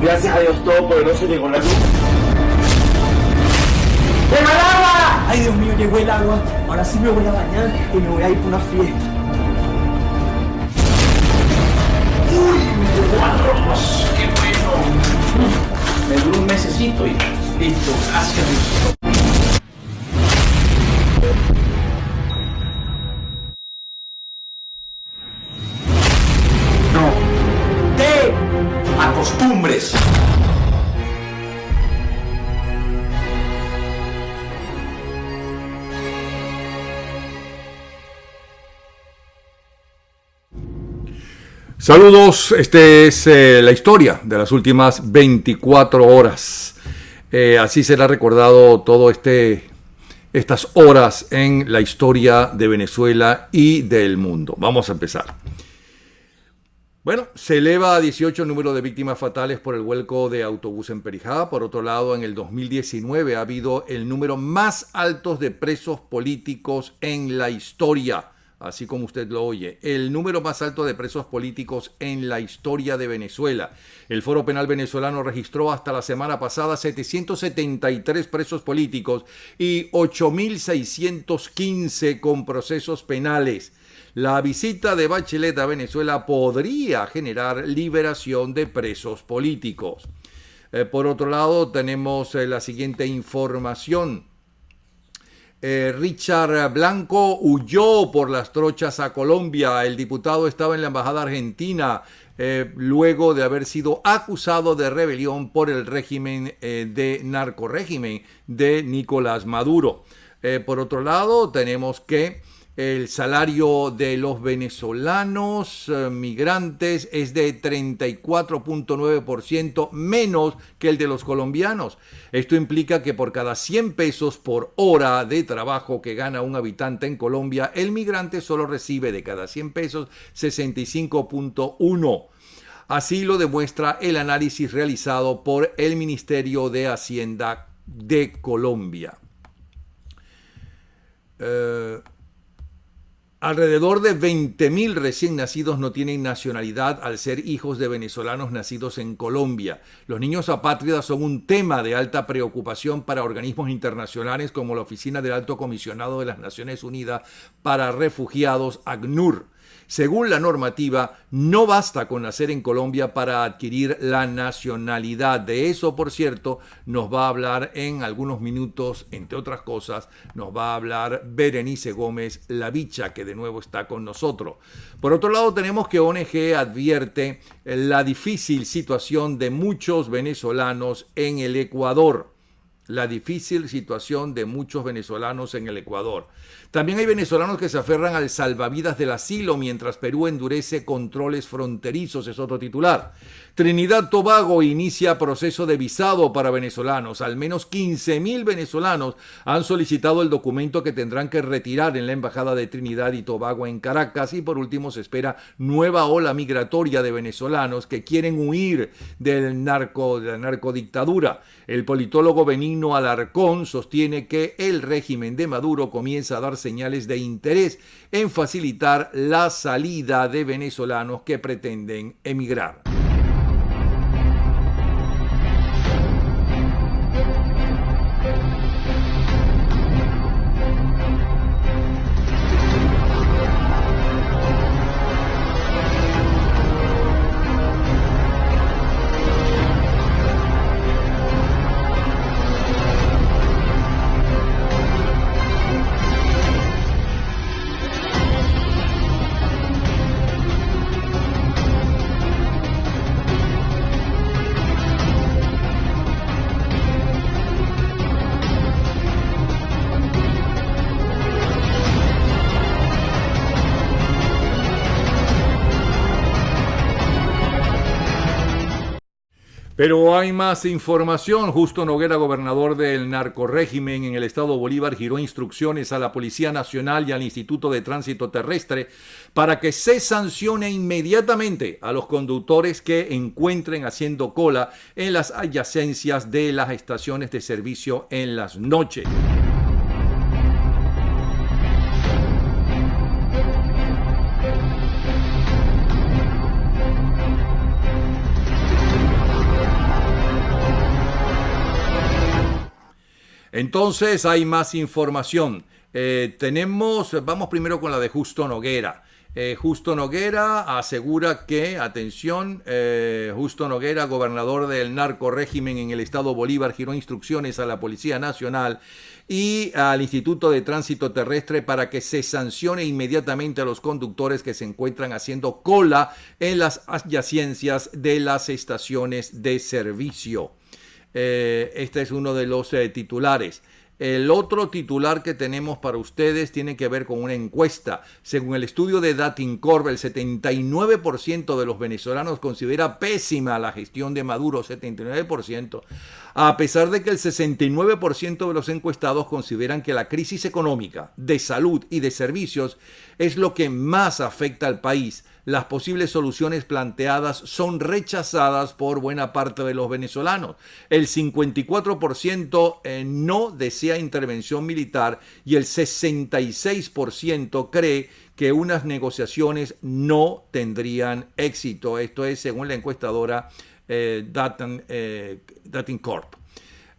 Gracias a Dios Todopoderoso llegó la luz. ¡Llegó el agua! Ay, Dios mío, llegó el agua. Ahora sí me voy a bañar y me voy a ir por una fiesta. ¡Uy! Me llegó arroz. ¡Qué bueno! Me duró un mesecito y listo. Gracias, Dios. No te acostumbres. Saludos, este es la historia de las últimas 24 horas. Así será recordado todo estas horas en la historia de Venezuela y del mundo. Vamos a empezar. Bueno, se eleva a 18 el número de víctimas fatales por el vuelco de autobús en Perijá. Por otro lado, en el 2019 ha habido el número más alto de presos políticos en la historia. Así como usted lo oye, el número más alto de presos políticos en la historia de Venezuela. El Foro Penal Venezolano registró hasta la semana pasada 773 presos políticos y 8.615 con procesos penales. La visita de Bachelet a Venezuela podría generar liberación de presos políticos. Por otro lado, tenemos la siguiente información. Richard Blanco huyó por las trochas a Colombia. El diputado estaba en la embajada argentina luego de haber sido acusado de rebelión por el régimen de narcorrégimen de Nicolás Maduro. Por otro lado, tenemos que el salario de los venezolanos migrantes es de 34.9% menos que el de los colombianos. Esto implica que por cada 100 pesos por hora de trabajo que gana un habitante en Colombia, el migrante solo recibe de cada 100 pesos 65.1. Así lo demuestra el análisis realizado por el Ministerio de Hacienda de Colombia. Alrededor de 20.000 recién nacidos no tienen nacionalidad al ser hijos de venezolanos nacidos en Colombia. Los niños apátridas son un tema de alta preocupación para organismos internacionales como la Oficina del Alto Comisionado de las Naciones Unidas para Refugiados, ACNUR. Según la normativa, no basta con nacer en Colombia para adquirir la nacionalidad. De eso, por cierto, nos va a hablar en algunos minutos, entre otras cosas, nos va a hablar Berenice Gómez Lavicha, que de nuevo está con nosotros. Por otro lado, tenemos que ONG advierte la difícil situación de muchos venezolanos en el Ecuador. La difícil situación de muchos venezolanos en el Ecuador. También hay venezolanos que se aferran al salvavidas del asilo mientras Perú endurece controles fronterizos, es otro titular. Trinidad Tobago inicia proceso de visado para venezolanos. Al menos 15.000 venezolanos han solicitado el documento que tendrán que retirar en la Embajada de Trinidad y Tobago en Caracas. Y por último se espera nueva ola migratoria de venezolanos que quieren huir de la narcodictadura. El politólogo Benigno Alarcón sostiene que el régimen de Maduro comienza a dar señales de interés en facilitar la salida de venezolanos que pretenden emigrar. Pero hay más información. Justo Noguera, gobernador del narcorrégimen en el estado Bolívar, giró instrucciones a la Policía Nacional y al Instituto de Tránsito Terrestre para que se sancione inmediatamente a los conductores que encuentren haciendo cola en las adyacencias de las estaciones de servicio en las noches. Entonces hay más información. Vamos primero con la de Justo Noguera. Justo Noguera asegura que, atención, Justo Noguera, gobernador del narcorrégimen en el estado Bolívar, giró instrucciones a la Policía Nacional y al Instituto de Tránsito Terrestre para que se sancione inmediatamente a los conductores que se encuentran haciendo cola en las adyacencias de las estaciones de servicio. Este es uno de los titulares. El otro titular que tenemos para ustedes tiene que ver con una encuesta. Según el estudio de Datincorp, el 79% de los venezolanos considera pésima la gestión de Maduro, 79%, a pesar de que el 69% de los encuestados consideran que la crisis económica, de salud y de servicios es lo que más afecta al país. Las posibles soluciones planteadas son rechazadas por buena parte de los venezolanos. El 54% no desea intervención militar y el 66% cree que unas negociaciones no tendrían éxito. Esto es según la encuestadora Datincorp.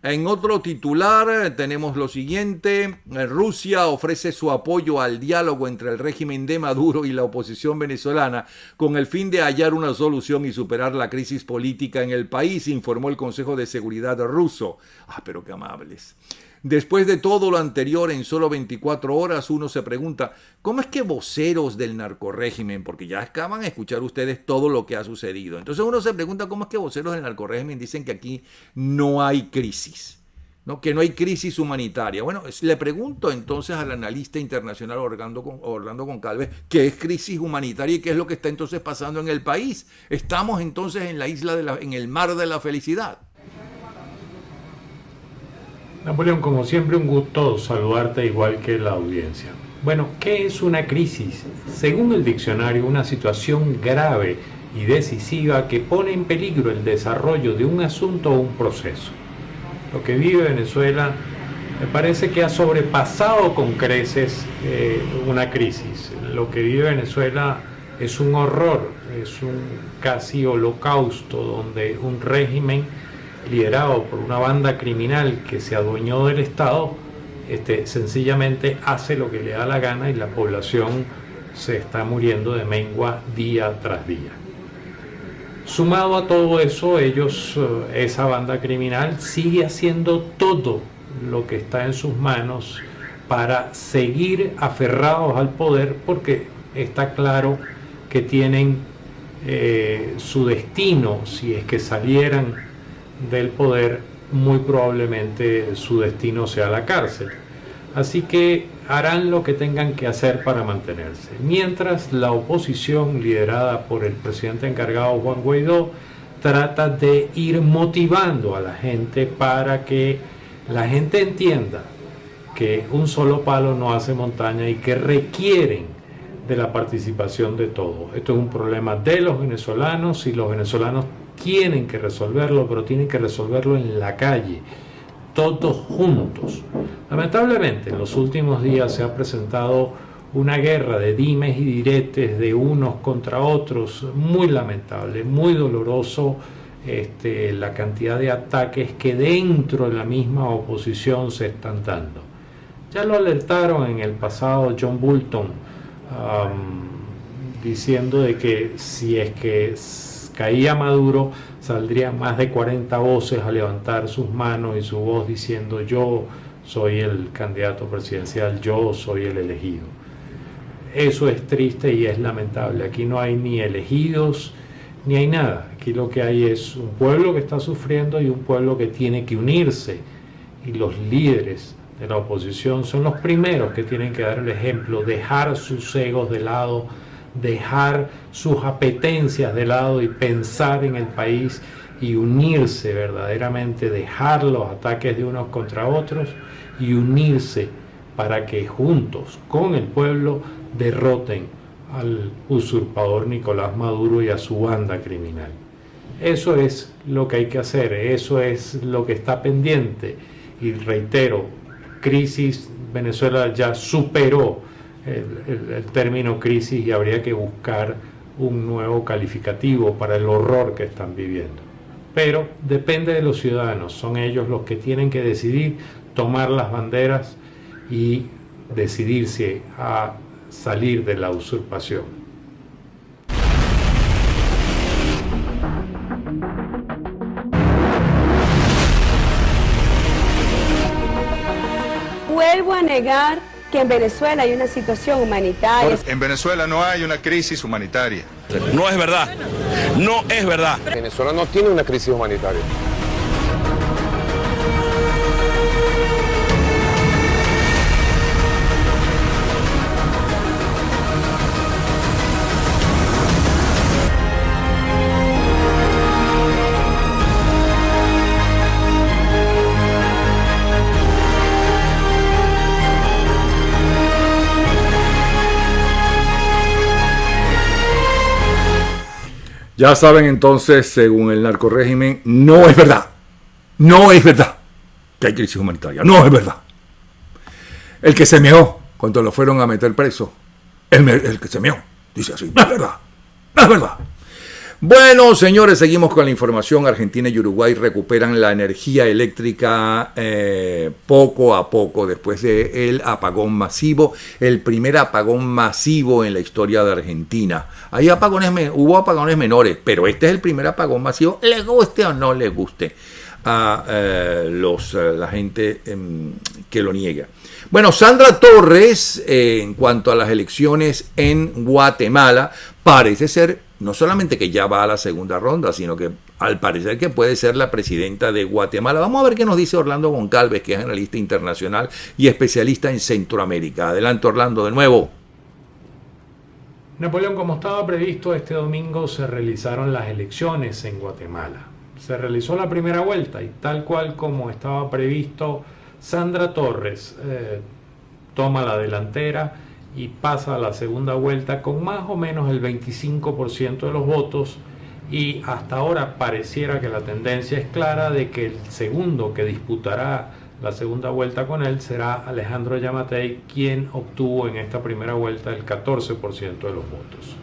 En otro titular tenemos lo siguiente: Rusia ofrece su apoyo al diálogo entre el régimen de Maduro y la oposición venezolana con el fin de hallar una solución y superar la crisis política en el país, informó el Consejo de Seguridad ruso. Pero qué amables. Después de todo lo anterior, en solo 24 horas, uno se pregunta, ¿cómo es que voceros del narcorrégimen, porque ya acaban de escuchar ustedes todo lo que ha sucedido, entonces uno se pregunta cómo es que voceros del narcorrégimen dicen que aquí no hay crisis, ¿no? Que no hay crisis humanitaria? Bueno, le pregunto entonces al analista internacional Orlando Goncalves, ¿qué es crisis humanitaria y qué es lo que está entonces pasando en el país? ¿Estamos entonces en la en el mar de la felicidad? Napoleón, como siempre, un gusto saludarte igual que la audiencia. Bueno, ¿qué es una crisis? Según el diccionario, una situación grave y decisiva que pone en peligro el desarrollo de un asunto o un proceso. Lo que vive Venezuela me parece que ha sobrepasado con creces una crisis. Lo que vive Venezuela es un horror, es un casi holocausto donde un régimen liderado por una banda criminal que se adueñó del Estado, sencillamente hace lo que le da la gana y la población se está muriendo de mengua día tras día. Sumado a todo eso, esa banda criminal sigue haciendo todo lo que está en sus manos para seguir aferrados al poder, porque está claro que tienen su destino, si es que salieran del poder, muy probablemente su destino sea la cárcel. Así que harán lo que tengan que hacer para mantenerse. Mientras la oposición, liderada por el presidente encargado Juan Guaidó, trata de ir motivando a la gente para que la gente entienda que un solo palo no hace montaña y que requieren de la participación de todos. Esto es un problema de los venezolanos y los venezolanos tienen que resolverlo, pero tienen que resolverlo en la calle, todos juntos. Lamentablemente, en los últimos días se ha presentado una guerra de dimes y diretes de unos contra otros, muy lamentable, muy doloroso, la cantidad de ataques que dentro de la misma oposición se están dando. Ya lo alertaron en el pasado John Bolton, diciendo de que si es que caía Maduro, saldrían más de 40 voces a levantar sus manos y su voz diciendo: yo soy el candidato presidencial, yo soy el elegido. Eso es triste y es lamentable. Aquí no hay ni elegidos, ni hay nada. Aquí lo que hay es un pueblo que está sufriendo y un pueblo que tiene que unirse. Y los líderes de la oposición son los primeros que tienen que dar el ejemplo, dejar sus egos de lado, dejar sus apetencias de lado y pensar en el país y unirse verdaderamente, dejar los ataques de unos contra otros y unirse para que juntos con el pueblo derroten al usurpador Nicolás Maduro y a su banda criminal. Eso es lo que hay que hacer, eso es lo que está pendiente. Y reitero, crisis, Venezuela ya superó el término crisis y habría que buscar un nuevo calificativo para el horror que están viviendo. Pero depende de los ciudadanos, son ellos los que tienen que decidir tomar las banderas y decidirse a salir de la usurpación. Vuelvo a negar que en Venezuela hay una situación humanitaria. En Venezuela no hay una crisis humanitaria. No es verdad, no es verdad. Venezuela no tiene una crisis humanitaria. Ya saben entonces, según el narcorrégimen, no es verdad que hay crisis humanitaria, no es verdad. El que se meó cuando lo fueron a meter preso, el que se meó, dice así, no es verdad. Bueno, señores, seguimos con la información. Argentina y Uruguay recuperan la energía eléctrica poco a poco después del apagón masivo, el primer apagón masivo en la historia de Argentina. Hubo apagones menores, pero este es el primer apagón masivo, les guste o no les guste a la gente que lo niega. Bueno, Sandra Torres, en cuanto a las elecciones en Guatemala, parece ser no solamente que ya va a la segunda ronda, sino que al parecer que puede ser la presidenta de Guatemala. Vamos a ver qué nos dice Orlando Goncalves, que es analista internacional y especialista en Centroamérica. Adelante, Orlando, de nuevo. Napoleón, como estaba previsto, este domingo se realizaron las elecciones en Guatemala. Se realizó la primera vuelta y tal cual como estaba previsto, Sandra Torres toma la delantera y pasa a la segunda vuelta con más o menos el 25% de los votos, y hasta ahora pareciera que la tendencia es clara de que el segundo que disputará la segunda vuelta con él será Alejandro Yamatei, quien obtuvo en esta primera vuelta el 14% de los votos.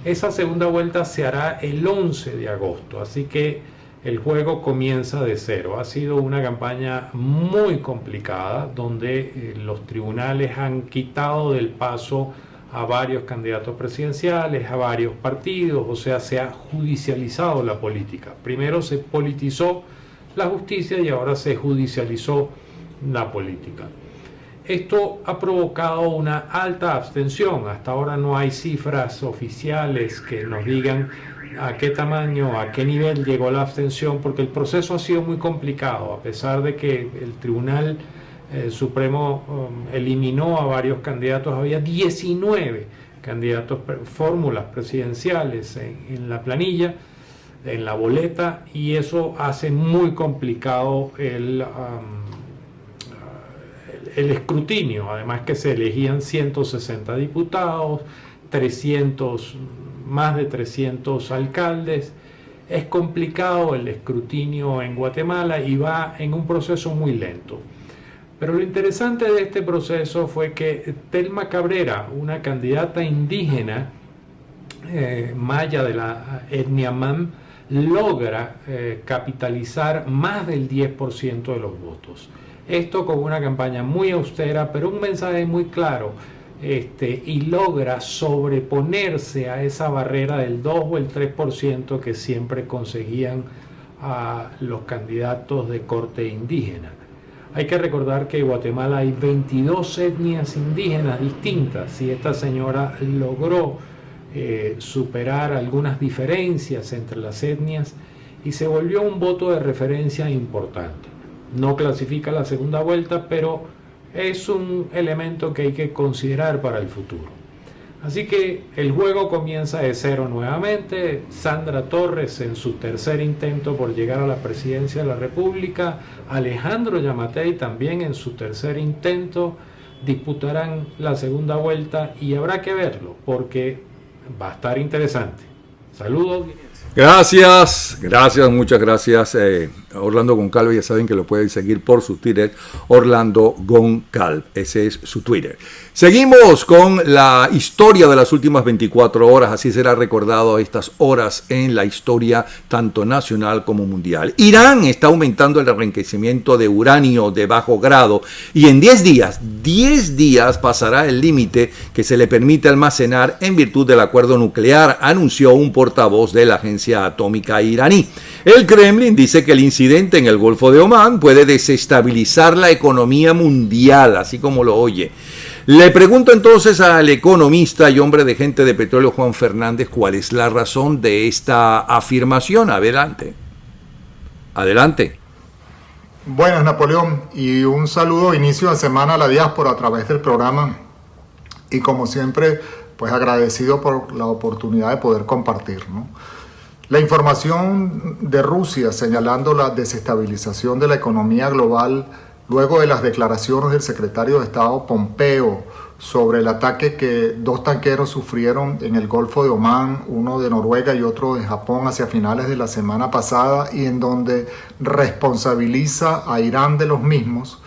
Esa segunda vuelta se hará el 11 de agosto, así que el juego comienza de cero. Ha sido una campaña muy complicada donde los tribunales han quitado del paso a varios candidatos presidenciales, a varios partidos, o sea, se ha judicializado la política. Primero se politizó la justicia y ahora se judicializó la política. Esto ha provocado una alta abstención. Hasta ahora no hay cifras oficiales que nos digan a qué tamaño, a qué nivel llegó la abstención, porque el proceso ha sido muy complicado, a pesar de que el Tribunal Supremo eliminó a varios candidatos. Había 19 candidatos, fórmulas presidenciales en la planilla, en la boleta, y eso hace muy complicado el escrutinio. Además que se elegían 160 diputados, más de 300 alcaldes. Es complicado el escrutinio en Guatemala y va en un proceso muy lento. Pero lo interesante de este proceso fue que Telma Cabrera, una candidata indígena maya de la etnia Mam, logra capitalizar más del 10% de los votos. Esto con una campaña muy austera, pero un mensaje muy claro. Y logra sobreponerse a esa barrera del 2 o el 3% que siempre conseguían a los candidatos de corte indígena. Hay que recordar que en Guatemala hay 22 etnias indígenas distintas y esta señora logró superar algunas diferencias entre las etnias y se volvió un voto de referencia importante. No clasifica la segunda vuelta, pero es un elemento que hay que considerar para el futuro. Así que el juego comienza de cero nuevamente. Sandra Torres en su tercer intento por llegar a la presidencia de la República, Alejandro Yamatei también en su tercer intento, disputarán la segunda vuelta y habrá que verlo porque va a estar interesante. Saludos. Gracias, muchas gracias. Orlando Goncalves, ya saben que lo pueden seguir por su Twitter, Orlando Goncalves, ese es su Twitter. Seguimos con la historia de las últimas 24 horas, así será recordado estas horas en la historia tanto nacional como mundial. Irán está aumentando el enriquecimiento de uranio de bajo grado y en 10 días pasará el límite que se le permite almacenar en virtud del acuerdo nuclear, anunció un portavoz de la agencia atómica iraní. El Kremlin dice que el incidente en el Golfo de Omán puede desestabilizar la economía mundial, así como lo oye. Le pregunto entonces al economista y hombre de Gente de Petróleo, Juan Fernández, cuál es la razón de esta afirmación. Adelante. Adelante. Buenas, Napoleón, y un saludo, inicio de semana a la diáspora a través del programa. Y como siempre, pues agradecido por la oportunidad de poder compartir, ¿no? La información de Rusia señalando la desestabilización de la economía global luego de las declaraciones del secretario de Estado Pompeo sobre el ataque que 2 tanqueros sufrieron en el Golfo de Omán, uno de Noruega y otro de Japón hacia finales de la semana pasada, y en donde responsabiliza a Irán de los mismos,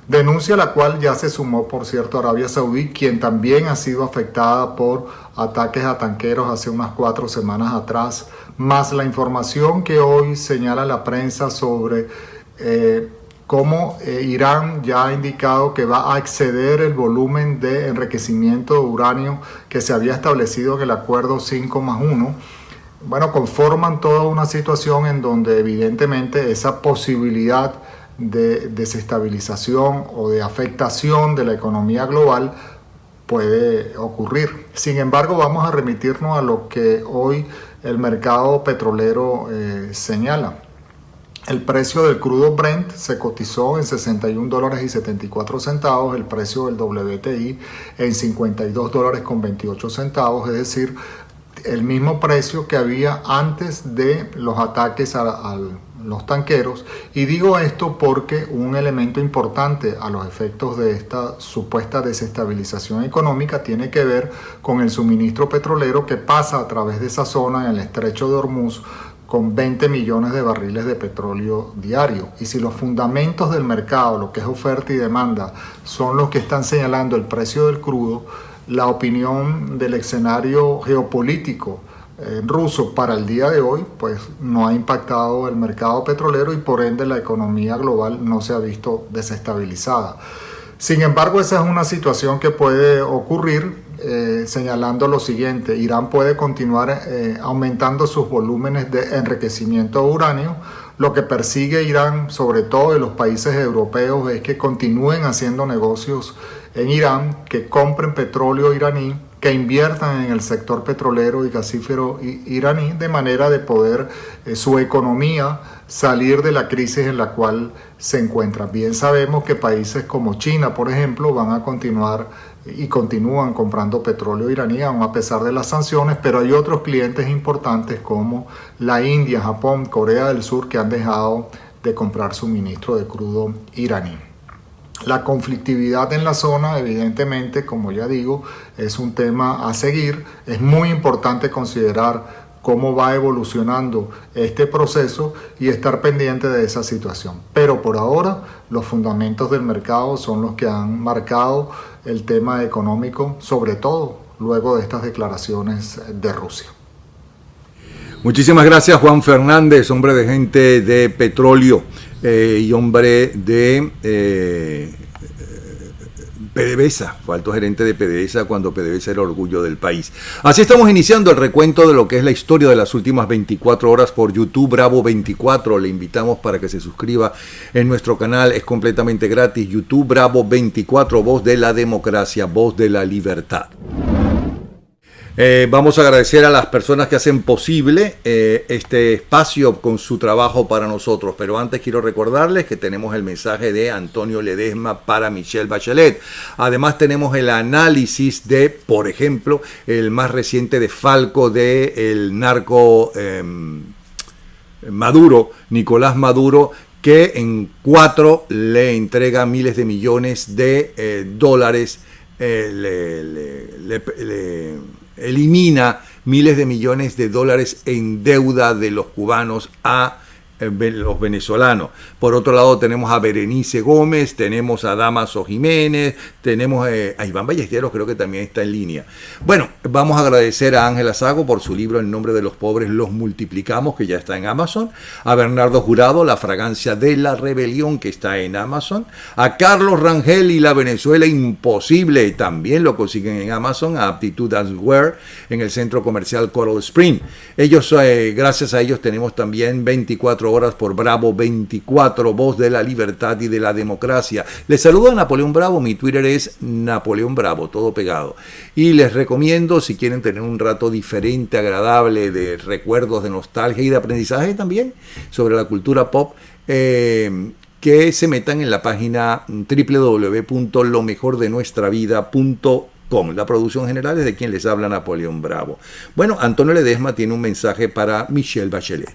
denuncia a la cual ya se sumó, por cierto, Arabia Saudí, quien también ha sido afectada por ataques a tanqueros hace unas 4 semanas atrás, más la información que hoy señala la prensa sobre cómo Irán ya ha indicado que va a exceder el volumen de enriquecimiento de uranio que se había establecido en el acuerdo 5+1. Bueno, conforman toda una situación en donde evidentemente esa posibilidad de desestabilización o de afectación de la economía global puede ocurrir. Sin embargo, vamos a remitirnos a lo que hoy el mercado petrolero señala. El precio del crudo Brent se cotizó en $61.74, el precio del WTI en $52.28, es decir, el mismo precio que había antes de los ataques a los tanqueros. Y digo esto porque un elemento importante a los efectos de esta supuesta desestabilización económica tiene que ver con el suministro petrolero que pasa a través de esa zona en el estrecho de Hormuz con 20 millones de barriles de petróleo diario. Y si los fundamentos del mercado, lo que es oferta y demanda, son los que están señalando el precio del crudo, la opinión del escenario geopolítico ruso para el día de hoy, pues no ha impactado el mercado petrolero y por ende la economía global no se ha visto desestabilizada. Sin embargo, esa es una situación que puede ocurrir, señalando lo siguiente: Irán puede continuar aumentando sus volúmenes de enriquecimiento de uranio. Lo que persigue Irán, sobre todo de los países europeos, es que continúen haciendo negocios en Irán, que compren petróleo iraní, que inviertan en el sector petrolero y gasífero iraní, de manera de poder su economía salir de la crisis en la cual se encuentra. Bien sabemos que países como China, por ejemplo, van a continuar y continúan comprando petróleo iraní, aun a pesar de las sanciones, pero hay otros clientes importantes como la India, Japón, Corea del Sur, que han dejado de comprar suministro de crudo iraní. La conflictividad en la zona, evidentemente, como ya digo, es un tema a seguir. Es muy importante considerar cómo va evolucionando este proceso y estar pendiente de esa situación. Pero por ahora, los fundamentos del mercado son los que han marcado el tema económico, sobre todo luego de estas declaraciones de Rusia. Muchísimas gracias, Juan Fernández, hombre de Gente de Petróleo y hombre de PDVSA, fue alto gerente de PDVSA cuando PDVSA era orgullo del país. Así estamos iniciando el recuento de lo que es la historia de las últimas 24 horas por YouTube Bravo 24. Le invitamos para que se suscriba en nuestro canal, es completamente gratis. YouTube Bravo 24, voz de la democracia, voz de la libertad. Vamos a agradecer a las personas que hacen posible este espacio con su trabajo para nosotros, pero antes quiero recordarles que tenemos el mensaje de Antonio Ledesma para Michelle Bachelet. Además tenemos el análisis de, por ejemplo, el más reciente desfalco del narco Maduro, Nicolás Maduro, que en 4 le entrega miles de millones de dólares, elimina miles de millones de dólares en deuda de los cubanos a los venezolanos. Por otro lado tenemos a Berenice Gómez, tenemos a Damaso Jiménez, tenemos a Iván Ballesteros, creo que también está en línea. Bueno, vamos a agradecer a Ángela Sago por su libro En nombre de los pobres los multiplicamos, que ya está en Amazon, a Bernardo Jurado, La fragancia de la rebelión, que está en Amazon, a Carlos Rangel y La Venezuela imposible, también lo consiguen en Amazon, a Aptitud Answare en el centro comercial Coral Spring. Ellos, gracias a ellos tenemos también 24 horas por Bravo 24, voz de la libertad y de la democracia. Les saludo a Napoleón Bravo, mi Twitter es Napoleón Bravo, todo pegado. Y les recomiendo, si quieren tener un rato diferente, agradable, de recuerdos, de nostalgia y de aprendizaje también sobre la cultura pop, que se metan en la página www.lomejordenuestravida.com. La producción general es de quien les habla, Napoleón Bravo. Bueno, Antonio Ledesma tiene un mensaje para Michelle Bachelet.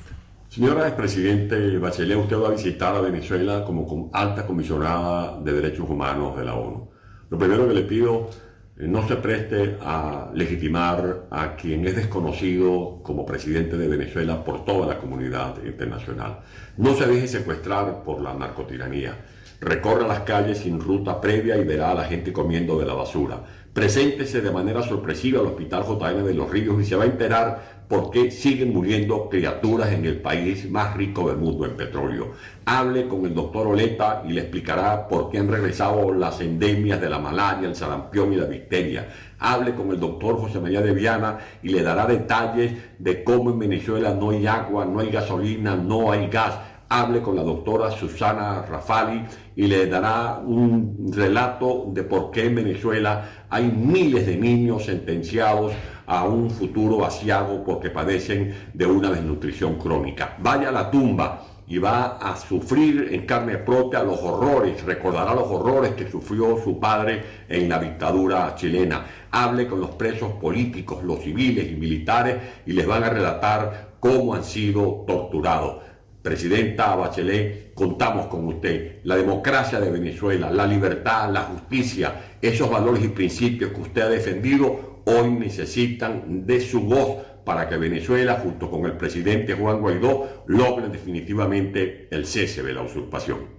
Señora expresidente Bachelet, usted va a visitar a Venezuela como alta comisionada de Derechos Humanos de la ONU. Lo primero que le pido, no se preste a legitimar a quien es desconocido como presidente de Venezuela por toda la comunidad internacional. No se deje secuestrar por la narcotiranía. Recorra las calles sin ruta previa y verá a la gente comiendo de la basura. Preséntese de manera sorpresiva al Hospital JN de Los Ríos y se va a enterar por qué siguen muriendo criaturas en el país más rico del mundo en petróleo. Hable con el doctor Oleta y le explicará por qué han regresado las endemias de la malaria, el sarampión y la difteria. Hable con el doctor José María de Viana y le dará detalles de cómo en Venezuela no hay agua, no hay gasolina, no hay gas. Hable con la doctora Susana Rafali y le dará un relato de por qué en Venezuela hay miles de niños sentenciados a un futuro asiago porque padecen de una desnutrición crónica. Vaya a la tumba y va a sufrir en carne propia los horrores, recordará los horrores que sufrió su padre en la dictadura chilena. Hable con los presos políticos, los civiles y militares y les van a relatar cómo han sido torturados. Presidenta Bachelet, contamos con usted. La democracia de Venezuela, la libertad, la justicia, esos valores y principios que usted ha defendido, hoy necesitan de su voz para que Venezuela, junto con el presidente Juan Guaidó, logre definitivamente el cese de la usurpación.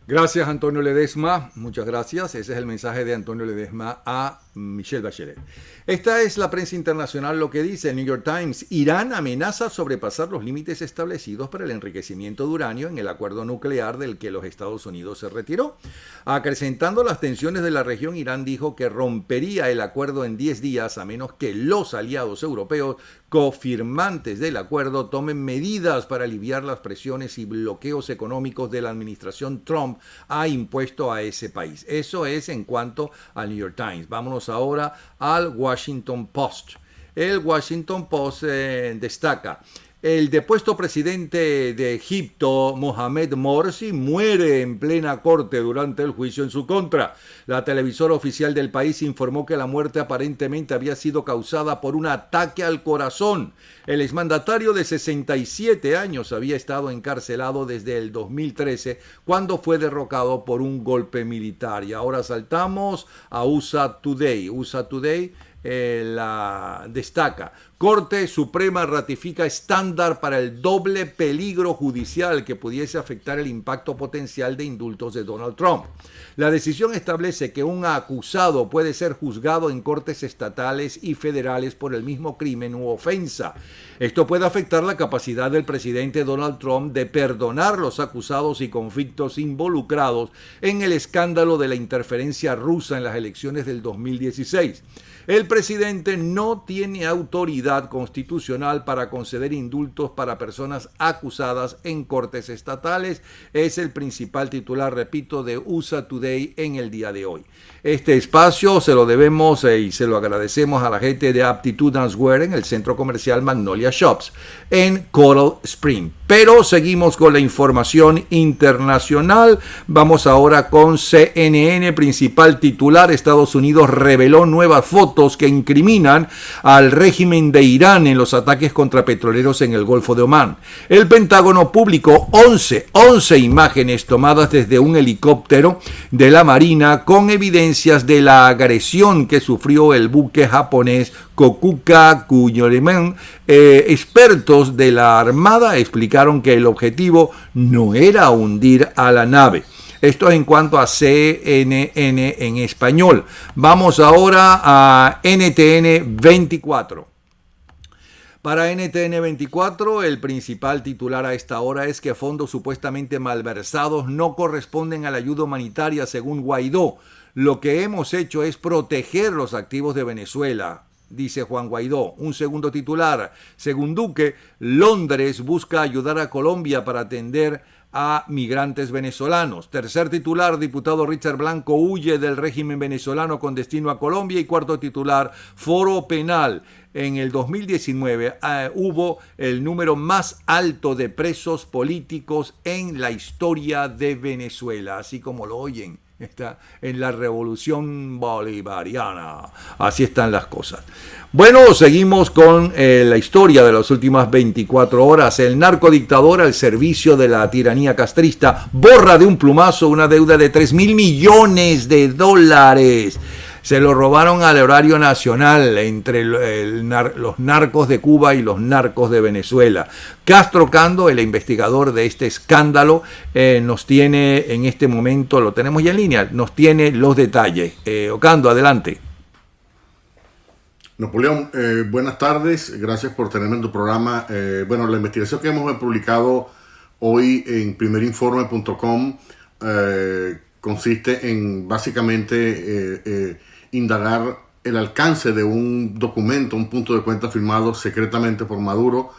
Gracias, Antonio Ledesma. Muchas gracias. Ese es el mensaje de Antonio Ledesma a Michelle Bachelet. Esta es la prensa internacional lo que dice el New York Times. Irán amenaza sobrepasar los límites establecidos para el enriquecimiento de uranio en el acuerdo nuclear del que los Estados Unidos se retiró. Acrecentando las tensiones de la región, Irán dijo que rompería el acuerdo en 10 días a menos que los aliados europeos cofirmantes del acuerdo tomen medidas para aliviar las presiones y bloqueos económicos de la administración Trump ha impuesto a ese país. Eso es en cuanto al New York Times. Vámonos ahora al Washington Post. El Washington Post destaca: el depuesto presidente de Egipto, Mohamed Morsi, muere en plena corte durante el juicio en su contra. La televisora oficial del país informó que la muerte aparentemente había sido causada por un ataque al corazón. El exmandatario de 67 años había estado encarcelado desde el 2013, cuando fue derrocado por un golpe militar. Y ahora saltamos a USA Today. USA Today la destaca: Corte Suprema ratifica estándar para el doble peligro judicial que pudiese afectar el impacto potencial de indultos de Donald Trump. La decisión establece que un acusado puede ser juzgado en cortes estatales y federales por el mismo crimen u ofensa. Esto puede afectar la capacidad del presidente Donald Trump de perdonar los acusados y convictos involucrados en el escándalo de la interferencia rusa en las elecciones del 2016. El presidente no tiene autoridad constitucional para conceder indultos para personas acusadas en cortes estatales. Es el principal titular, repito, de USA Today en el día de hoy. Este espacio se lo debemos y se lo agradecemos a la gente de Aptitud Answare en el centro comercial Magnolia Shops en Coral Spring. Pero seguimos con la información internacional. Vamos ahora con CNN, principal titular: Estados Unidos reveló nuevas fotos fotos que incriminan al régimen de Irán en los ataques contra petroleros en el Golfo de Omán. El Pentágono publicó 11 imágenes tomadas desde un helicóptero de la Marina con evidencias de la agresión que sufrió el buque japonés Kokuka Kunyoremen. Expertos de la Armada explicaron que el objetivo no era hundir a la nave. Esto en cuanto a CNN en español. Vamos ahora a NTN 24. Para NTN 24, el principal titular a esta hora es que fondos supuestamente malversados no corresponden a la ayuda humanitaria según Guaidó. Lo que hemos hecho es proteger los activos de Venezuela, dice Juan Guaidó. Un segundo titular, según Duque, Londres busca ayudar a Colombia para atender a migrantes venezolanos. Tercer titular, diputado Richard Blanco huye del régimen venezolano con destino a Colombia. Y cuarto titular, foro penal. En el 2019 hubo el número más alto de presos políticos en la historia de Venezuela, así como lo oyen. Está en la revolución bolivariana. Así están las cosas. Bueno, seguimos con la historia de las últimas 24 horas. El narcodictador al servicio de la tiranía castrista borra de un plumazo una deuda de 3.000 millones de dólares. Se lo robaron al erario nacional entre los narcos de Cuba y los narcos de Venezuela. Castro Cando, el investigador de este escándalo, nos tiene en este momento, lo tenemos ya en línea, nos tiene los detalles. Ocando, adelante. Napoleón, buenas tardes, gracias por tenerme en tu programa. Bueno, la investigación que hemos publicado hoy en primerinforme.com consiste en básicamente indagar el alcance de un documento, un punto de cuenta firmado secretamente por Maduro,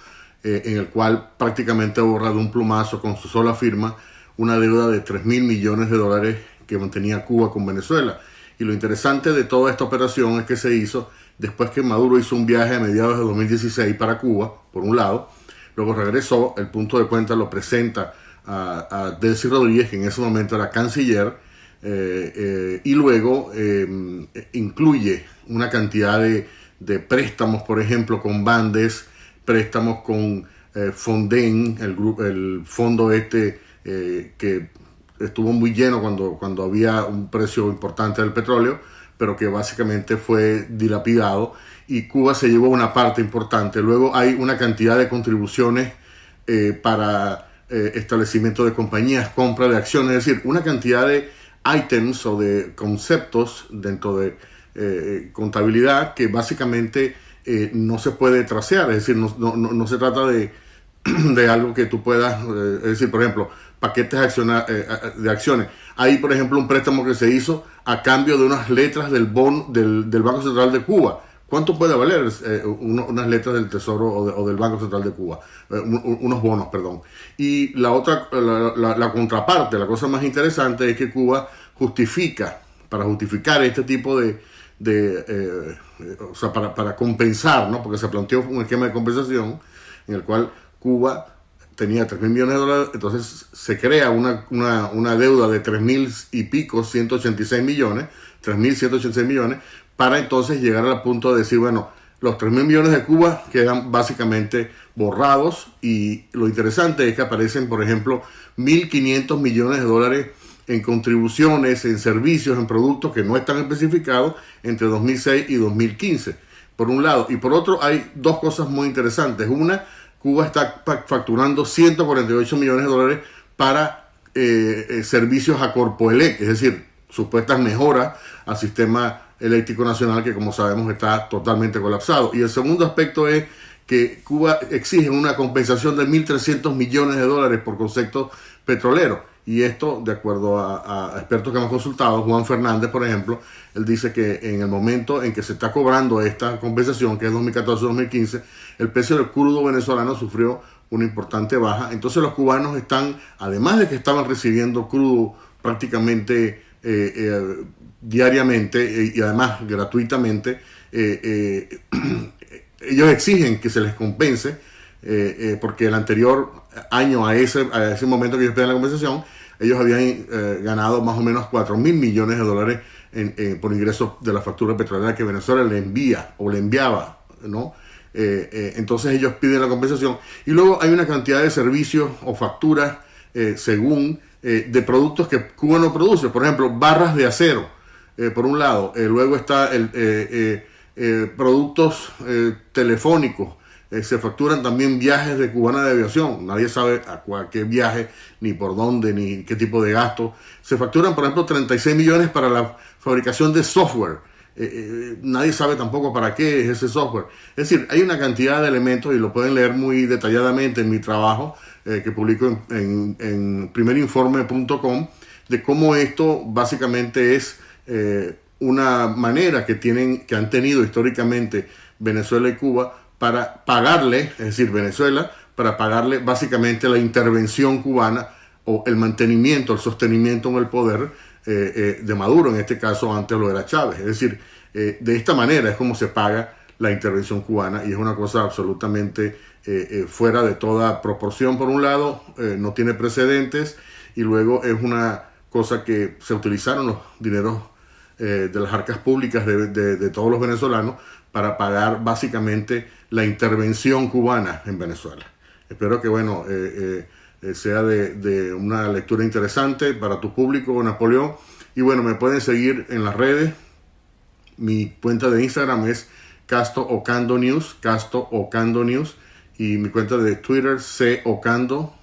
en el cual prácticamente borra de un plumazo con su sola firma una deuda de 3.000 millones de dólares que mantenía Cuba con Venezuela. Y lo interesante de toda esta operación es que se hizo después que Maduro hizo un viaje a mediados de 2016 para Cuba, por un lado, luego regresó, el punto de cuenta lo presenta a Delcy Rodríguez, que en ese momento era canciller, y luego incluye una cantidad de préstamos, por ejemplo, con Bandes, préstamos con Fonden, el fondo que estuvo muy lleno cuando había un precio importante del petróleo, pero que básicamente fue dilapidado, y Cuba se llevó una parte importante. Luego hay una cantidad de contribuciones para establecimiento de compañías, compra de acciones, es decir, una cantidad de items o de conceptos dentro de contabilidad que básicamente no se puede tracear, es decir, no se trata de algo que tú puedas, es decir, por ejemplo, paquetes de acciones. Hay, por ejemplo, un préstamo que se hizo a cambio de unas letras del Banco Central de Cuba. ¿Cuánto puede valer unas letras del Tesoro o del Banco Central de Cuba? Unos bonos, perdón. Y la otra, la contraparte, la cosa más interesante es que Cuba para justificar este tipo o sea, para compensar, ¿no? Porque se planteó un esquema de compensación en el cual Cuba tenía 3.000 millones de dólares, entonces se crea una deuda de 3.000 y pico, 186 millones, 3.186 millones, para entonces llegar al punto de decir, bueno, los 3.000 millones de Cuba quedan básicamente borrados, y lo interesante es que aparecen, por ejemplo, 1.500 millones de dólares en contribuciones, en servicios, en productos que no están especificados entre 2006 y 2015, por un lado. Y por otro, hay dos cosas muy interesantes. Una, Cuba está facturando 148 millones de dólares para servicios a Corpoelec, es decir, supuestas mejoras al sistema eléctrico nacional que, como sabemos, está totalmente colapsado. Y el segundo aspecto es que Cuba exige una compensación de 1.300 millones de dólares por concepto petrolero. Y esto, de acuerdo a expertos que hemos consultado, Juan Fernández, por ejemplo, él dice que en el momento en que se está cobrando esta compensación, que es 2014-2015, el precio del crudo venezolano sufrió una importante baja. Entonces los cubanos están, además de que estaban recibiendo crudo prácticamente diariamente y además gratuitamente, ellos exigen que se les compense, porque el anterior año a ese momento que ellos pedían la compensación, ellos habían ganado más o menos 4.000 millones de dólares por ingresos de la factura petrolera que Venezuela le envía o le enviaba, ¿no? Entonces ellos piden la compensación. Y luego hay una cantidad de servicios o facturas según de productos que Cuba no produce. Por ejemplo, barras de acero, por un lado. Luego está productos telefónicos. Se facturan también viajes de Cubana de Aviación. Nadie sabe a qué viaje, ni por dónde, ni qué tipo de gasto. Se facturan, por ejemplo, 36 millones para la fabricación de software. Nadie sabe tampoco para qué es ese software. Es decir, hay una cantidad de elementos, y lo pueden leer muy detalladamente en mi trabajo que publico en primerinforme.com, de cómo esto básicamente es una manera que han tenido históricamente Venezuela y Cuba para pagarle, es decir, Venezuela, para pagarle básicamente la intervención cubana o el mantenimiento, el sostenimiento en el poder de Maduro, en este caso antes lo era Chávez. Es decir, de esta manera es como se paga la intervención cubana, y es una cosa absolutamente fuera de toda proporción. Por un lado, no tiene precedentes, y luego es una cosa que se utilizaron los dineros de las arcas públicas de todos los venezolanos para pagar básicamente la intervención cubana en Venezuela. Espero que, bueno, sea de una lectura interesante para tu público, Napoleón. Y bueno, me pueden seguir en las redes. Mi cuenta de Instagram es Casto Ocando News, y mi cuenta de Twitter, @cocando.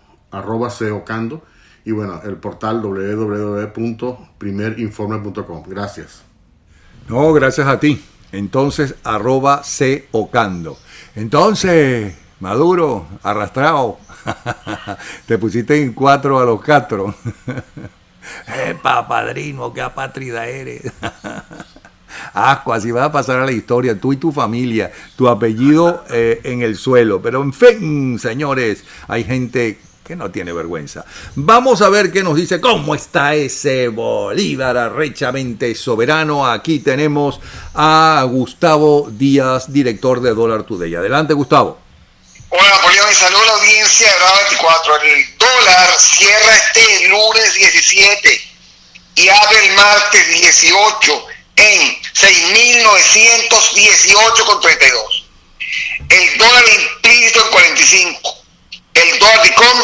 Y bueno, el portal www.primerinforme.com. Gracias. No, gracias a ti. Entonces, @cocando. Entonces, Maduro, arrastrado. Te pusiste en 4 a los 4. ¡Epa, padrino, qué apátrida eres! Asco, así vas a pasar a la historia, tú y tu familia, tu apellido en el suelo. Pero en fin, señores, hay gente que no tiene vergüenza. Vamos a ver qué nos dice, cómo está ese Bolívar arrechamente soberano. Aquí tenemos a Gustavo Díaz, director de Dollar Today. Adelante, Gustavo. Hola, Napoleón, y saludo a la audiencia de Bravo 24. El dólar cierra este lunes 17 y abre el martes 18 en 6.918,32. El dólar implícito en 45. El dólar Bitcoin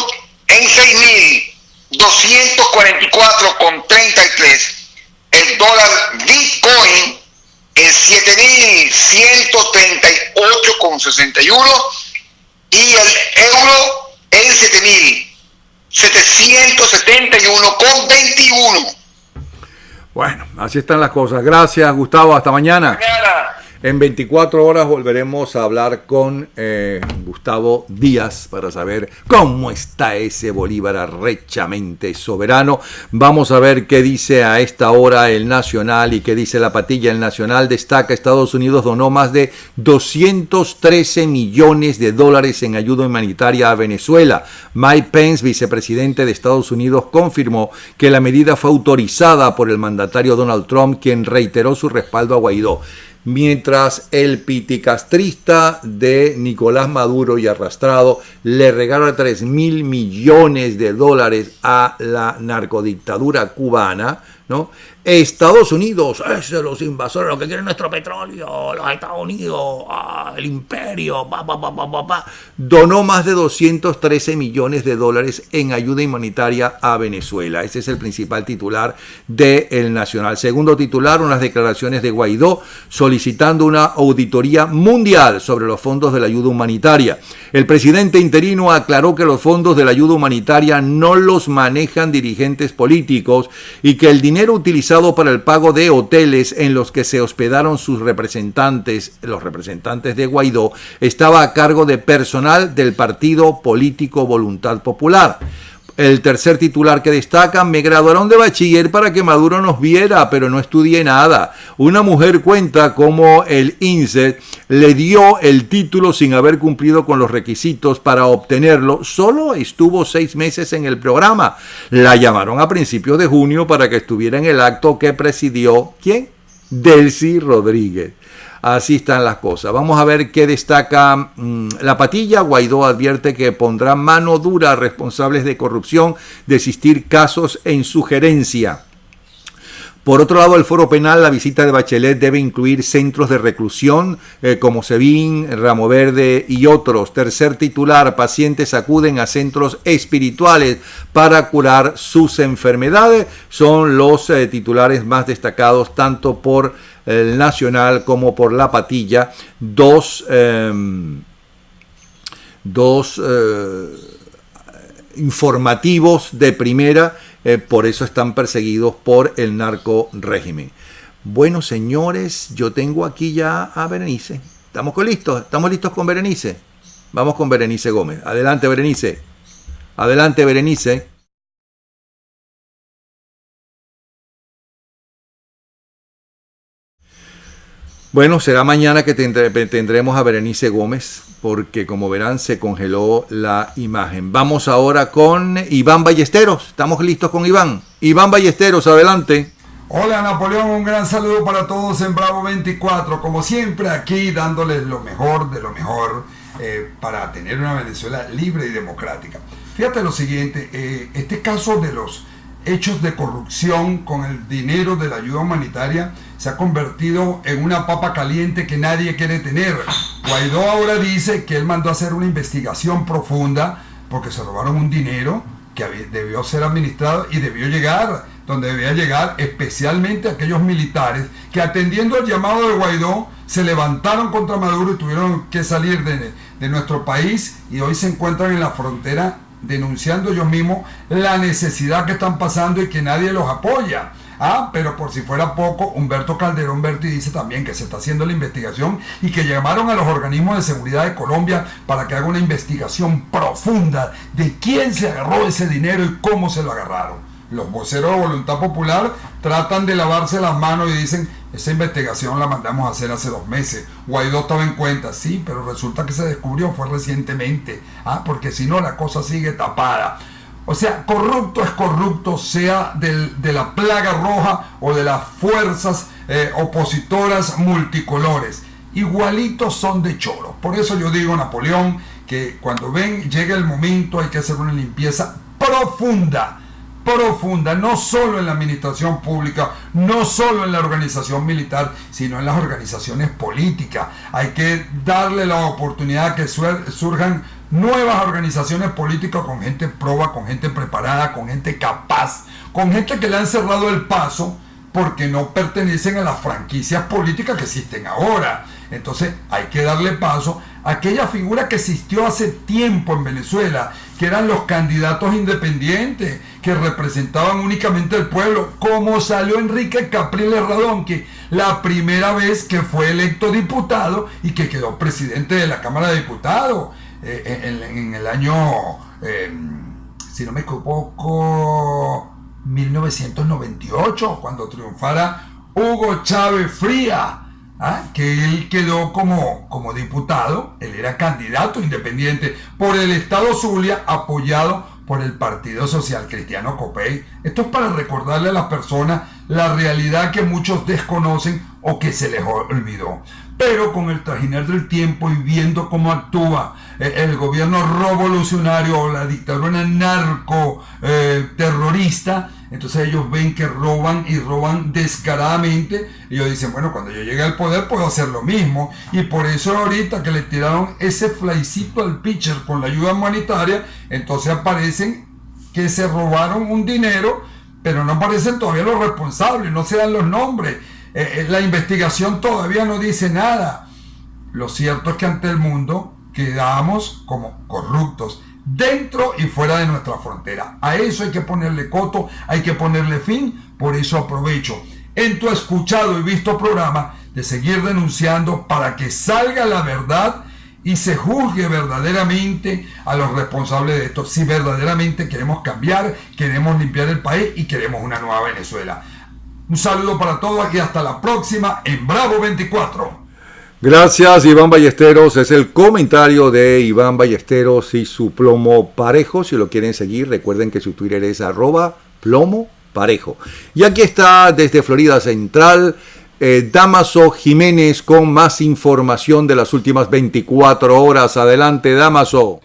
en 6.244,33. El dólar Bitcoin en 7.138,61. Y el euro en 7.771,21. Bueno, así están las cosas. Gracias, Gustavo. Hasta mañana. En 24 horas volveremos a hablar con Gustavo Díaz para saber cómo está ese Bolívar arrechamente soberano. Vamos a ver qué dice a esta hora el Nacional y qué dice la patilla. El Nacional destaca: Estados Unidos donó más de 213 millones de dólares en ayuda humanitaria a Venezuela. Mike Pence, vicepresidente de Estados Unidos, confirmó que la medida fue autorizada por el mandatario Donald Trump, quien reiteró su respaldo a Guaidó. Mientras el piticastrista de Nicolás Maduro y arrastrado le regala 3.000 millones de dólares a la narcodictadura cubana, ¿no? Estados Unidos, los invasores, los que quieren nuestro petróleo, los Estados Unidos, el imperio, donó más de 213 millones de dólares en ayuda humanitaria a Venezuela. Ese es el principal titular de El Nacional. Segundo titular, unas declaraciones de Guaidó solicitando una auditoría mundial sobre los fondos de la ayuda humanitaria. El presidente interino aclaró que los fondos de la ayuda humanitaria no los manejan dirigentes políticos y que el dinero utilizado para el pago de hoteles en los que se hospedaron sus representantes, los representantes de Guaidó, estaba a cargo de personal del partido político Voluntad Popular. El tercer titular que destaca: me graduaron de bachiller para que Maduro nos viera, pero no estudié nada. Una mujer cuenta cómo el INSEE le dio el título sin haber cumplido con los requisitos para obtenerlo. Solo estuvo 6 meses en el programa. La llamaron a principios de junio para que estuviera en el acto que presidió, ¿quién? Delcy Rodríguez. Así están las cosas. Vamos a ver qué destaca la patilla. Guaidó advierte que pondrá mano dura a responsables de corrupción, desistir casos en su gerencia. Por otro lado, el Foro Penal, la visita de Bachelet debe incluir centros de reclusión como Sebin, Ramo Verde y otros. Tercer titular, pacientes acuden a centros espirituales para curar sus enfermedades. Son los titulares más destacados tanto por el Nacional como por La Patilla. Dos informativos de primera, por eso están perseguidos por el narco régimen. Bueno, señores, yo tengo aquí ya a Berenice. ¿Estamos listos? ¿Estamos listos con Berenice? Vamos con Berenice Gómez. Adelante, Berenice. Adelante, Berenice. Bueno, será mañana que tendremos a Berenice Gómez, porque como verán se congeló la imagen. Vamos ahora con Iván Ballesteros. ¿Estamos listos con Iván? Iván Ballesteros, adelante. Hola Napoleón, un gran saludo para todos en Bravo 24. Como siempre aquí dándoles lo mejor de lo mejor para tener una Venezuela libre y democrática. Fíjate lo siguiente, este caso de los hechos de corrupción con el dinero de la ayuda humanitaria se ha convertido en una papa caliente que nadie quiere tener. Guaidó ahora dice que él mandó a hacer una investigación profunda porque se robaron un dinero que debió ser administrado y debió llegar donde debía llegar, especialmente aquellos militares que atendiendo el llamado de Guaidó se levantaron contra Maduro y tuvieron que salir de nuestro país y hoy se encuentran en la frontera denunciando ellos mismos la necesidad que están pasando y que nadie los apoya. Pero por si fuera poco, Humberto Calderón Berti dice también que se está haciendo la investigación y que llamaron a los organismos de seguridad de Colombia para que haga una investigación profunda de quién se agarró ese dinero y cómo se lo agarraron. Los voceros de Voluntad Popular tratan de lavarse las manos y dicen, esa investigación la mandamos a hacer hace 2 meses. Guaidó estaba en cuenta, sí, pero resulta que se descubrió fue recientemente, porque si no la cosa sigue tapada. O sea, corrupto es corrupto, sea de la plaga roja o de las fuerzas opositoras multicolores. Igualitos son de choro. Por eso yo digo, Napoleón, que cuando llegue el momento hay que hacer una limpieza profunda, no solo en la administración pública, no solo en la organización militar, sino en las organizaciones políticas. Hay que darle la oportunidad que surjan nuevas organizaciones políticas con gente proba, con gente preparada, con gente capaz, con gente que le han cerrado el paso porque no pertenecen a las franquicias políticas que existen ahora. Entonces hay que darle paso a aquella figura que existió hace tiempo en Venezuela, que eran los candidatos independientes, que representaban únicamente al pueblo, como salió Enrique Capriles Radón, que la primera vez que fue electo diputado y que quedó presidente de la Cámara de Diputados en el año, si no me equivoco, 1998, cuando triunfara Hugo Chávez Frías, que él quedó como diputado. Él era candidato independiente por el estado Zulia, apoyado por el Partido Social Cristiano Copey. Esto es para recordarle a las personas la realidad que muchos desconocen o que se les olvidó. Pero con el trajinar del tiempo y viendo cómo actúa el gobierno revolucionario o la dictadura narco terrorista, entonces ellos ven que roban y roban descaradamente y ellos dicen, bueno, cuando yo llegue al poder puedo hacer lo mismo. Y por eso ahorita que le tiraron ese flycito al pitcher con la ayuda humanitaria, entonces aparecen que se robaron un dinero, pero no aparecen todavía los responsables, no se dan los nombres. La investigación todavía no dice nada. Lo cierto es que ante el mundo quedamos como corruptos dentro y fuera de nuestra frontera. A eso hay que ponerle coto, hay que ponerle fin. Por eso aprovecho en tu escuchado y visto programa de seguir denunciando para que salga la verdad y se juzgue verdaderamente a los responsables de esto, si verdaderamente queremos cambiar, queremos limpiar el país y queremos una nueva Venezuela. Un saludo para todos y hasta la próxima en Bravo 24. Gracias, Iván Ballesteros. Es el comentario de Iván Ballesteros y su plomo parejo. Si lo quieren seguir, recuerden que su Twitter es @plomoparejo. Y aquí está desde Florida Central Damaso Jiménez con más información de las últimas 24 horas. Adelante, Damaso.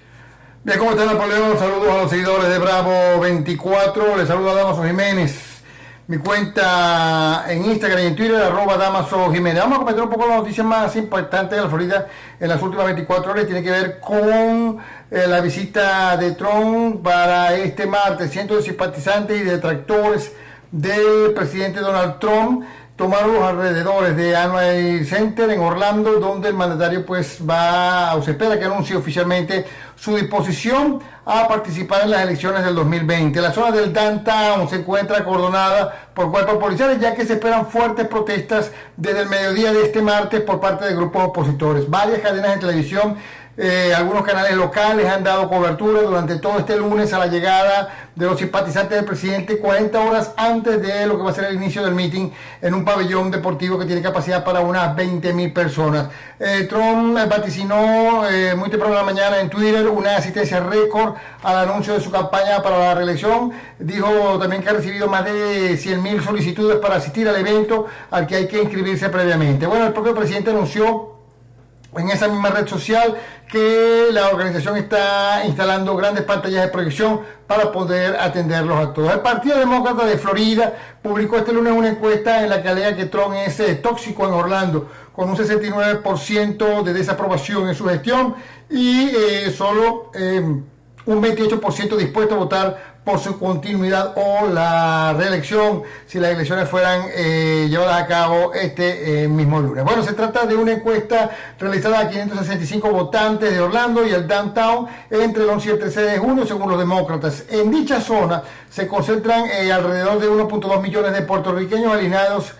Bien, ¿cómo está Napoleón? Saludos a los seguidores de Bravo 24. Les saluda Damaso Jiménez. mi cuenta en Instagram y en Twitter, @DamasoJiménez. Vamos a comentar un poco las noticias más importantes de la Florida en las últimas 24 horas. Tiene que ver con la visita de Trump para este martes. Cientos de simpatizantes y detractores del presidente Donald Trump tomaron los alrededores de Amway Center en Orlando, donde el mandatario pues va, o se espera que anuncie oficialmente su disposición a participar en las elecciones del 2020. La zona del downtown se encuentra acordonada por cuerpos policiales, ya que se esperan fuertes protestas desde el mediodía de este martes por parte de grupos opositores. Varias cadenas de televisión, algunos canales locales han dado cobertura durante todo este lunes a la llegada de los simpatizantes del presidente 40 horas antes de lo que va a ser el inicio del meeting en un pabellón deportivo que tiene capacidad para unas 20,000 personas. Trump vaticinó muy temprano en la mañana en Twitter una asistencia récord al anuncio de su campaña para la reelección. Dijo también que ha recibido más de 100,000 solicitudes para asistir al evento al que hay que inscribirse previamente. Bueno, el propio presidente anunció en esa misma red social que la organización está instalando grandes pantallas de proyección para poder atenderlos a todos. El Partido Demócrata de Florida publicó este lunes una encuesta en la que alega que Trump es tóxico en Orlando, con un 69% de desaprobación en su gestión y solo un 28% dispuesto a votar por su continuidad o la reelección si las elecciones fueran llevadas a cabo este mismo lunes. Bueno, se trata de una encuesta realizada a 565 votantes de Orlando y el downtown entre el 11 y el 13 de junio, según los demócratas. En dicha zona se concentran alrededor de 1.2 millones de puertorriqueños alineados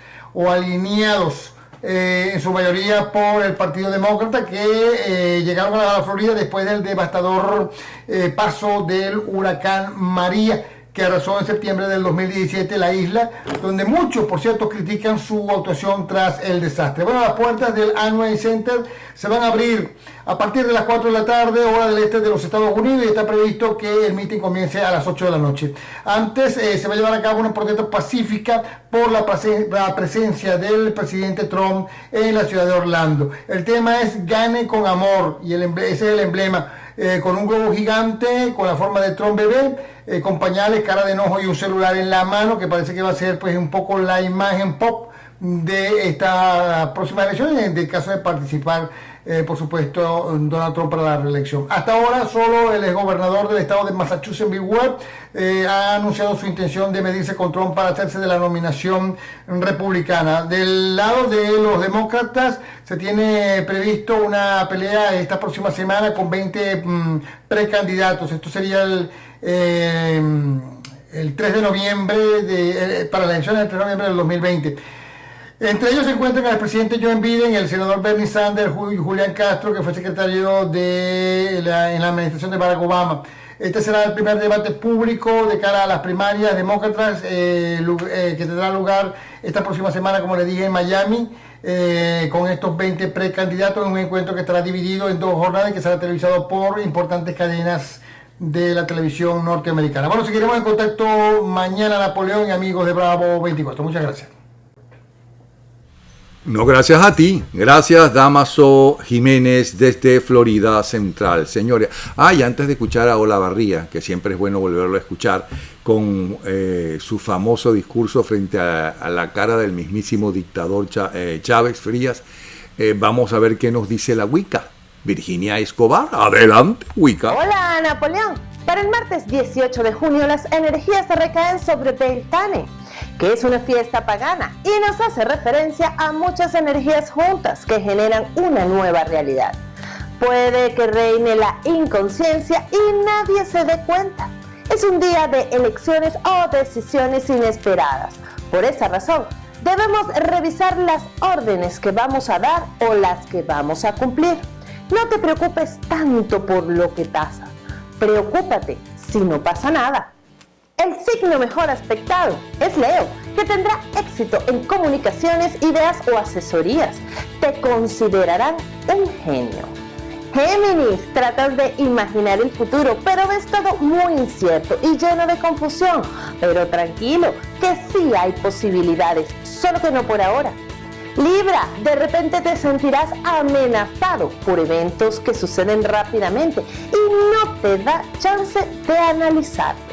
en su mayoría por el Partido Demócrata, que llegaron a la Florida después del devastador paso del huracán María, que arrasó en septiembre del 2017 la isla, donde muchos, por cierto, critican su actuación tras el desastre. Bueno, las puertas del Amway Center se van a abrir a partir de las 4 de la tarde, hora del este de los Estados Unidos, y está previsto que el meeting comience a las 8 de la noche. Antes se va a llevar a cabo una protesta pacífica por la presencia del presidente Trump en la ciudad de Orlando. El tema es Gane con Amor, y ese es el emblema, con un globo gigante con la forma de Trump bebé, con pañales, cara de enojo y un celular en la mano, que parece que va a ser pues un poco la imagen pop de esta próxima elección, en el caso de participar por supuesto Donald Trump para la reelección. Hasta ahora solo el exgobernador del estado de Massachusetts, Bill Webb, ha anunciado su intención de medirse con Trump para hacerse de la nominación republicana. Del lado de los demócratas se tiene previsto una pelea esta próxima semana con 20 precandidatos. Esto sería el 3 de noviembre para las elecciones del 3 de noviembre del 2020. Entre ellos se encuentran el presidente Joe Biden, el senador Bernie Sanders y Julián Castro, que fue secretario en la administración de Barack Obama. Este será el primer debate público de cara a las primarias demócratas que tendrá lugar esta próxima semana, como les dije, en Miami, con estos 20 precandidatos en un encuentro que estará dividido en 2 jornadas y que será televisado por importantes cadenas de la televisión norteamericana. Bueno, seguiremos en contacto mañana, Napoleón y amigos de Bravo 24. Muchas gracias. No, gracias a ti. Gracias, Damaso Jiménez, desde Florida Central. Señores, y antes de escuchar a Olavarría, que siempre es bueno volverlo a escuchar, con su famoso discurso frente a la cara del mismísimo dictador Chávez Frías, vamos a ver qué nos dice la Wicca. Virginia Escobar, adelante, Wicca. Hola, Napoleón. Para el martes 18 de junio, las energías se recaen sobre Beltane, que es una fiesta pagana y nos hace referencia a muchas energías juntas que generan una nueva realidad. Puede que reine la inconsciencia y nadie se dé cuenta. Es un día de elecciones o decisiones inesperadas. Por esa razón, debemos revisar las órdenes que vamos a dar o las que vamos a cumplir. No te preocupes tanto por lo que pasa. Preocúpate si no pasa nada. El signo mejor aspectado es Leo, que tendrá éxito en comunicaciones, ideas o asesorías. Te considerarán un genio. Géminis, tratas de imaginar el futuro, pero ves todo muy incierto y lleno de confusión. Pero tranquilo, que sí hay posibilidades, solo que no por ahora. Libra, de repente te sentirás amenazado por eventos que suceden rápidamente y no te da chance de analizarlos.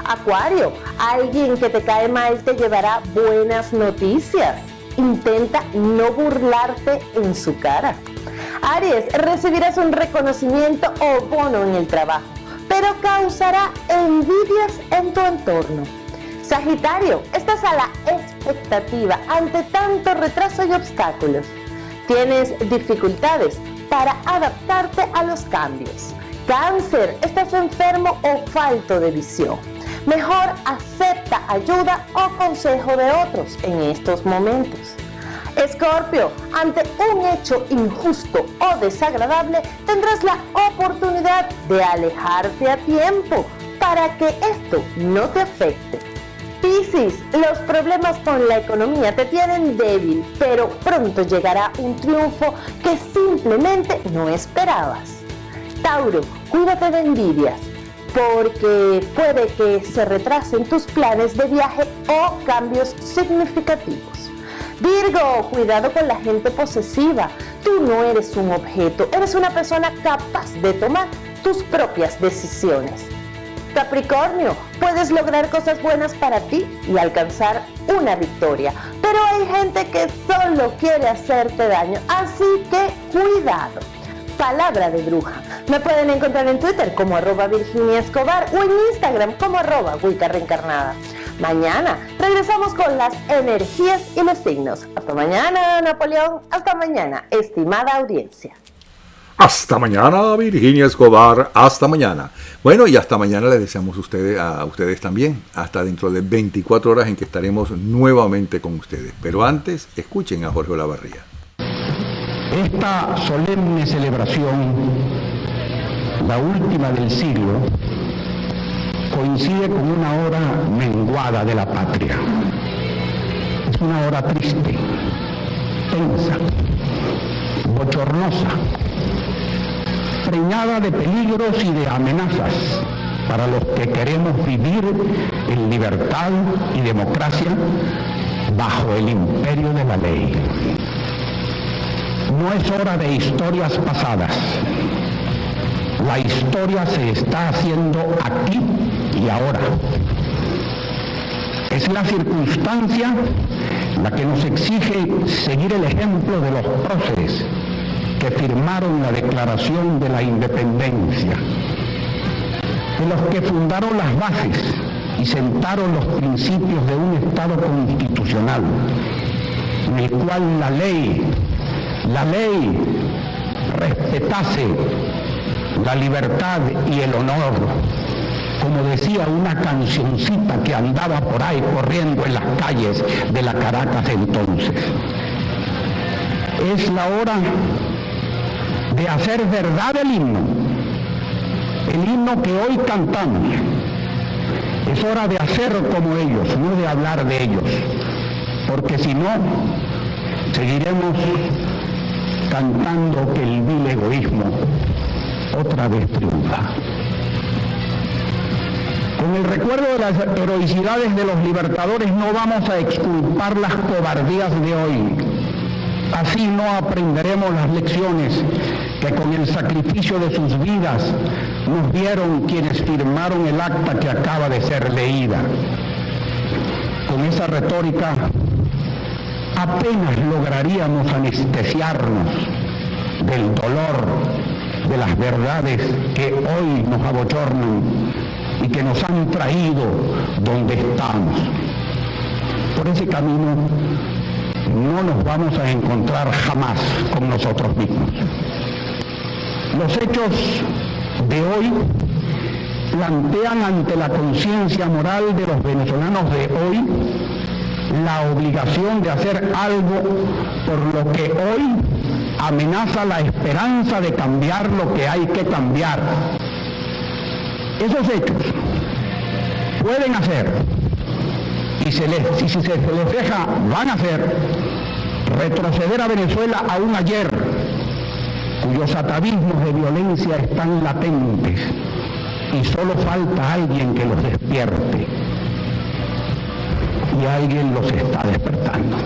Acuario, alguien que te cae mal te llevará buenas noticias. Intenta no burlarte en su cara. Aries, recibirás un reconocimiento o bono en el trabajo, pero causará envidias en tu entorno. Sagitario, estás a la expectativa ante tanto retraso y obstáculos. Tienes dificultades para adaptarte a los cambios. Cáncer, estás enfermo o falto de visión. Mejor acepta ayuda o consejo de otros en estos momentos. Escorpio, ante un hecho injusto o desagradable, tendrás la oportunidad de alejarte a tiempo para que esto no te afecte. Piscis, los problemas con la economía te tienen débil, pero pronto llegará un triunfo que simplemente no esperabas. Tauro, cuídate de envidias, porque puede que se retrasen tus planes de viaje o cambios significativos. Virgo, cuidado con la gente posesiva. Tú no eres un objeto, eres una persona capaz de tomar tus propias decisiones. Capricornio, puedes lograr cosas buenas para ti y alcanzar una victoria, pero hay gente que solo quiere hacerte daño, así que cuidado. Palabra de bruja. Me pueden encontrar en Twitter como @VirginiaEscobar o en Instagram como @WiccaReencarnada. Mañana regresamos con las energías y los signos. Hasta mañana, Napoleón. Hasta mañana, estimada audiencia. Hasta mañana, Virginia Escobar. Hasta mañana. Bueno, y hasta mañana les deseamos a ustedes también. Hasta dentro de 24 horas en que estaremos nuevamente con ustedes. Pero antes, escuchen a Jorge Olavarría. Esta solemne celebración, la última del siglo, coincide con una hora menguada de la patria. Es una hora triste, tensa, bochornosa, preñada de peligros y de amenazas para los que queremos vivir en libertad y democracia bajo el imperio de la ley. No es hora de historias pasadas. La historia se está haciendo aquí y ahora. Es la circunstancia la que nos exige seguir el ejemplo de los próceres que firmaron la Declaración de la Independencia, de los que fundaron las bases y sentaron los principios de un Estado constitucional, en el cual la ley respetase la libertad y el honor, como decía una cancioncita que andaba por ahí corriendo en las calles de la Caracas entonces. Es la hora de hacer verdad el himno que hoy cantamos. Es hora de hacer como ellos, no de hablar de ellos, porque si no, seguiremos cantando que el vil egoísmo otra vez triunfa. Con el recuerdo de las heroicidades de los libertadores no vamos a exculpar las cobardías de hoy. Así no aprenderemos las lecciones que con el sacrificio de sus vidas nos dieron quienes firmaron el acta que acaba de ser leída. Con esa retórica apenas lograríamos anestesiarnos del dolor de las verdades que hoy nos abochornan y que nos han traído donde estamos. Por ese camino no nos vamos a encontrar jamás con nosotros mismos. Los hechos de hoy plantean ante la conciencia moral de los venezolanos de hoy la obligación de hacer algo por lo que hoy amenaza la esperanza de cambiar lo que hay que cambiar. Esos hechos pueden hacer, y si se les deja, van a hacer, retroceder a Venezuela a un ayer cuyos atavismos de violencia están latentes y solo falta alguien que los despierte. Y alguien los está despertando.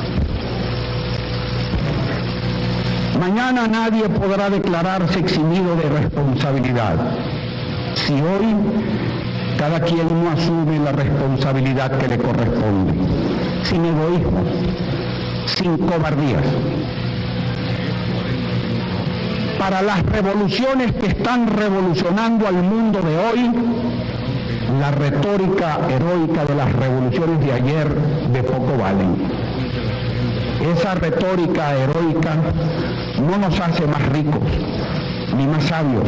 Mañana nadie podrá declararse eximido de responsabilidad. Si hoy cada quien no asume la responsabilidad que le corresponde, sin egoísmo, sin cobardías. Para las revoluciones que están revolucionando al mundo de hoy, la retórica heroica de las revoluciones de ayer de poco valen. Esa retórica heroica no nos hace más ricos, ni más sabios,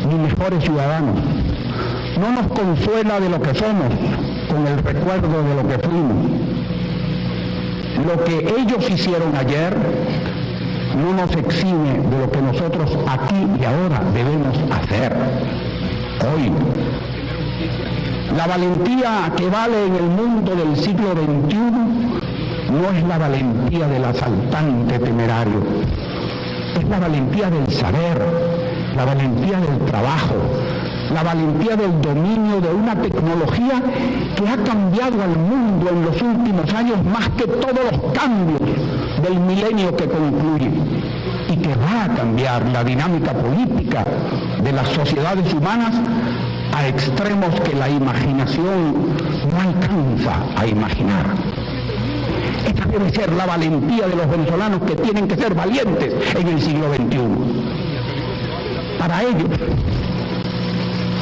ni mejores ciudadanos. No nos consuela de lo que somos con el recuerdo de lo que fuimos. Lo que ellos hicieron ayer no nos exime de lo que nosotros aquí y ahora debemos hacer hoy. La valentía que vale en el mundo del siglo XXI no es la valentía del asaltante temerario, es la valentía del saber, la valentía del trabajo, la valentía del dominio de una tecnología que ha cambiado al mundo en los últimos años más que todos los cambios del milenio que concluye, y que va a cambiar la dinámica política de las sociedades humanas a extremos que la imaginación no alcanza a imaginar. Esta debe ser la valentía de los venezolanos, que tienen que ser valientes en el siglo XXI. Para ellos,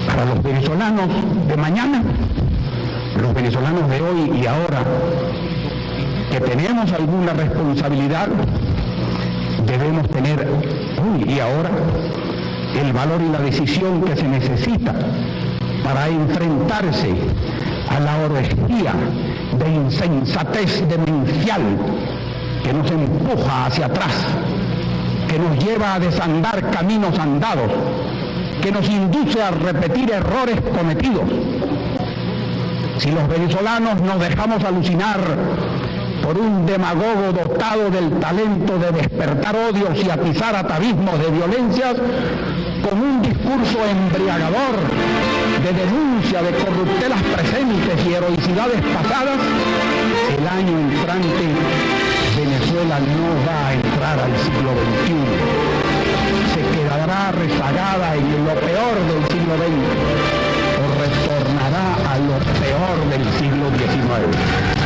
para los venezolanos de mañana, los venezolanos de hoy y ahora, que tenemos alguna responsabilidad, debemos tener hoy y ahora el valor y la decisión que se necesita para enfrentarse a la orgía de insensatez demencial que nos empuja hacia atrás, que nos lleva a desandar caminos andados, que nos induce a repetir errores cometidos. Si los venezolanos nos dejamos alucinar por un demagogo dotado del talento de despertar odios y atizar atavismos de violencias, con un discurso embriagador de denuncia de corruptelas presentes y heroicidades pasadas, el año entrante Venezuela no va a entrar al siglo XXI. Se quedará rezagada en lo peor del siglo XX o retornará a lo peor del siglo XIX.